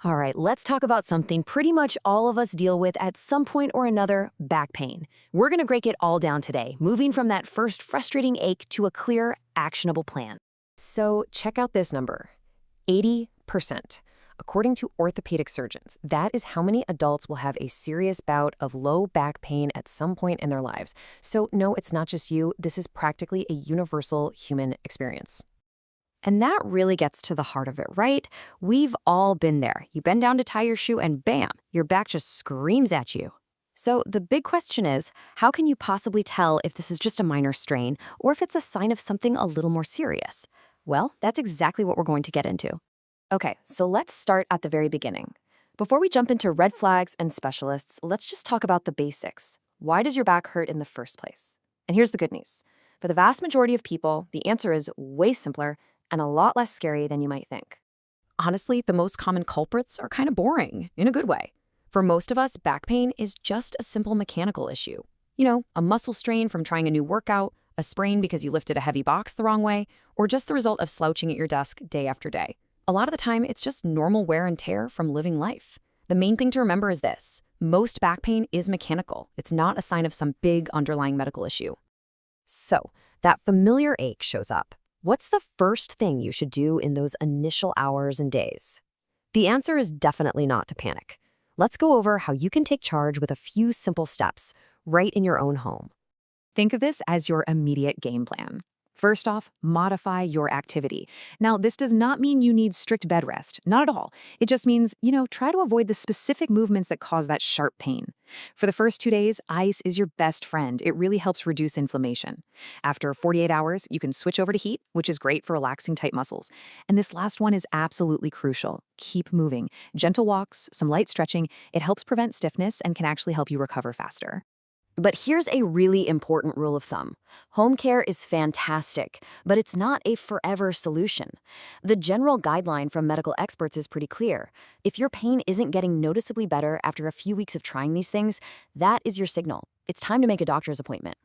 All right, let's talk about something pretty much all of us deal with at some point or another: back pain. We're going to break it all down today, moving from that first frustrating ache to a clear, actionable plan. So check out this number, 80%. According to orthopedic surgeons, that is how many adults will have a serious bout of low back pain at some point in their lives. So no, it's not just you. This is practically a universal human experience. And that really gets to the heart of it, right? We've all been there. You bend down to tie your shoe and bam, your back just screams at you. So the big question is, how can you possibly tell if this is just a minor strain or if it's a sign of something a little more serious? Well, that's exactly what we're going to get into. Okay, so let's start at the very beginning. Before we jump into red flags and specialists, let's just talk about the basics. Why does your back hurt in the first place? And here's the good news. For the vast majority of people, the answer is way simpler and a lot less scary than you might think. Honestly, the most common culprits are kind of boring, in a good way. For most of us, back pain is just a simple mechanical issue. You know, a muscle strain from trying a new workout, a sprain because you lifted a heavy box the wrong way, or just the result of slouching at your desk day after day. A lot of the time, it's just normal wear and tear from living life. The main thing to remember is this: most back pain is mechanical. It's not a sign of some big underlying medical issue. So, that familiar ache shows up. What's the first thing you should do in those initial hours and days? The answer is definitely not to panic. Let's go over how you can take charge with a few simple steps right in your own home. Think of this as your immediate game plan. First off, modify your activity. Now, this does not mean you need strict bed rest. Not at all. It just means, try to avoid the specific movements that cause that sharp pain. For the first 2 days, ice is your best friend. It really helps reduce inflammation. After 48 hours, you can switch over to heat, which is great for relaxing tight muscles. And this last one is absolutely crucial. Keep moving. Gentle walks, some light stretching. It helps prevent stiffness and can actually help you recover faster. But here's a really important rule of thumb. Home care is fantastic, but it's not a forever solution. The general guideline from medical experts is pretty clear. If your pain isn't getting noticeably better after a few weeks of trying these things, that is your signal. It's time to make a doctor's appointment.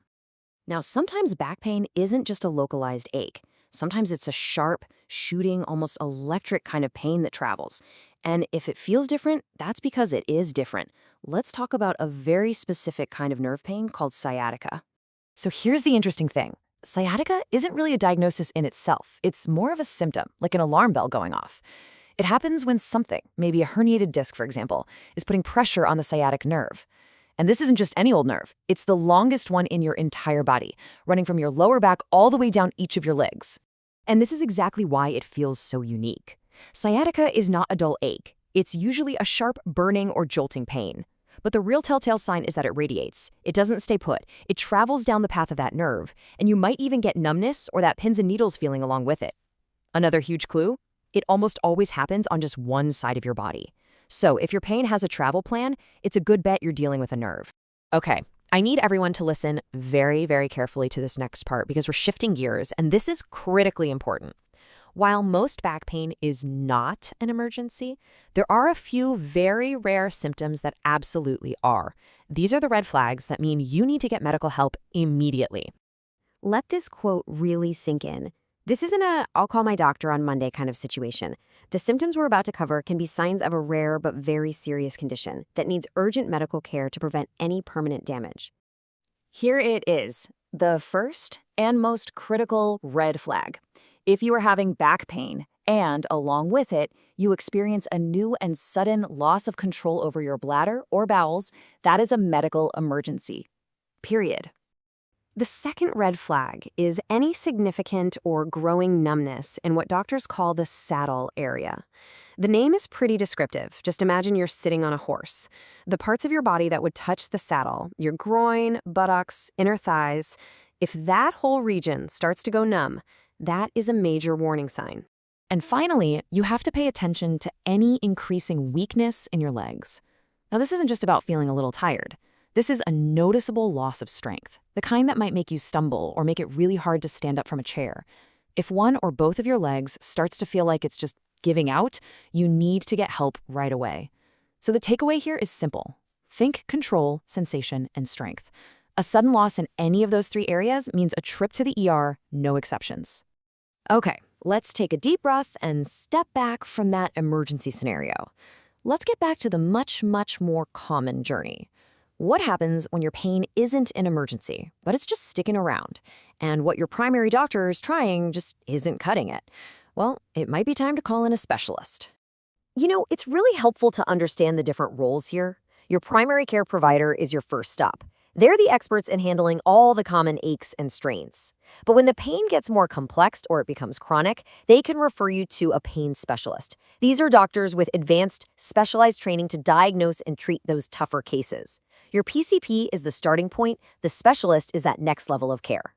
Now, sometimes back pain isn't just a localized ache. Sometimes it's a sharp, shooting, almost electric kind of pain that travels. And if it feels different, that's because it is different. Let's talk about a very specific kind of nerve pain called sciatica. So here's the interesting thing. Sciatica isn't really a diagnosis in itself. It's more of a symptom, like an alarm bell going off. It happens when something, maybe a herniated disc, for example, is putting pressure on the sciatic nerve. And this isn't just any old nerve. It's the longest one in your entire body, running from your lower back all the way down each of your legs. And this is exactly why it feels so unique. Sciatica is not a dull ache. It's usually a sharp burning or jolting pain. But the real telltale sign is that it radiates. It doesn't stay put. It travels down the path of that nerve, and you might even get numbness or that pins and needles feeling along with it. Another huge clue? It almost always happens on just one side of your body. So if your pain has a travel plan, it's a good bet you're dealing with a nerve. Okay, I need everyone to listen very, very carefully to this next part because we're shifting gears, and this is critically important. While most back pain is not an emergency, there are a few very rare symptoms that absolutely are. These are the red flags that mean you need to get medical help immediately. Let this quote really sink in. This isn't a "I'll call my doctor on Monday" kind of situation. The symptoms we're about to cover can be signs of a rare but very serious condition that needs urgent medical care to prevent any permanent damage. Here it is, the first and most critical red flag. If you are having back pain and, along with it, you experience a new and sudden loss of control over your bladder or bowels, that is a medical emergency. Period. The second red flag is any significant or growing numbness in what doctors call the saddle area. The name is pretty descriptive. Just imagine you're sitting on a horse. The parts of your body that would touch the saddle, your groin, buttocks, inner thighs, if that whole region starts to go numb, that is a major warning sign. And finally, you have to pay attention to any increasing weakness in your legs. Now, this isn't just about feeling a little tired. This is a noticeable loss of strength, the kind that might make you stumble or make it really hard to stand up from a chair. If one or both of your legs starts to feel like it's just giving out, you need to get help right away. So the takeaway here is simple. Think control, sensation, and strength. A sudden loss in any of those three areas means a trip to the ER, no exceptions. Okay, let's take a deep breath and step back from that emergency scenario. Let's get back to the much, much more common journey. What happens when your pain isn't an emergency, but it's just sticking around, and what your primary doctor is trying just isn't cutting it? Well, it might be time to call in a specialist. It's really helpful to understand the different roles here. Your primary care provider is your first stop. They're the experts in handling all the common aches and strains. But when the pain gets more complex or it becomes chronic, they can refer you to a pain specialist. These are doctors with advanced, specialized training to diagnose and treat those tougher cases. Your PCP is the starting point. The specialist is that next level of care.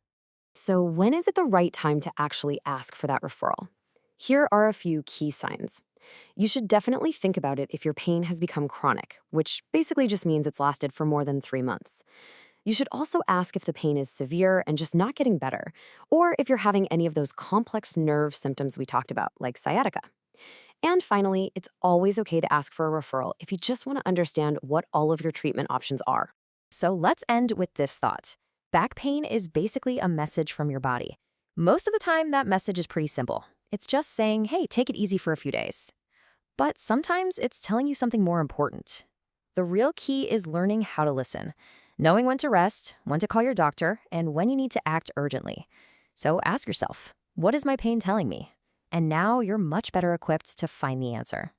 So when is it the right time to actually ask for that referral? Here are a few key signs. You should definitely think about it if your pain has become chronic, which basically just means it's lasted for more than 3 months. You should also ask if the pain is severe and just not getting better, or if you're having any of those complex nerve symptoms we talked about, like sciatica. And finally, it's always okay to ask for a referral if you just want to understand what all of your treatment options are. So let's end with this thought. Back pain is basically a message from your body. Most of the time, that message is pretty simple. It's just saying, hey, take it easy for a few days. But sometimes it's telling you something more important. The real key is learning how to listen, knowing when to rest, when to call your doctor, and when you need to act urgently. So ask yourself, what is my pain telling me? And now you're much better equipped to find the answer.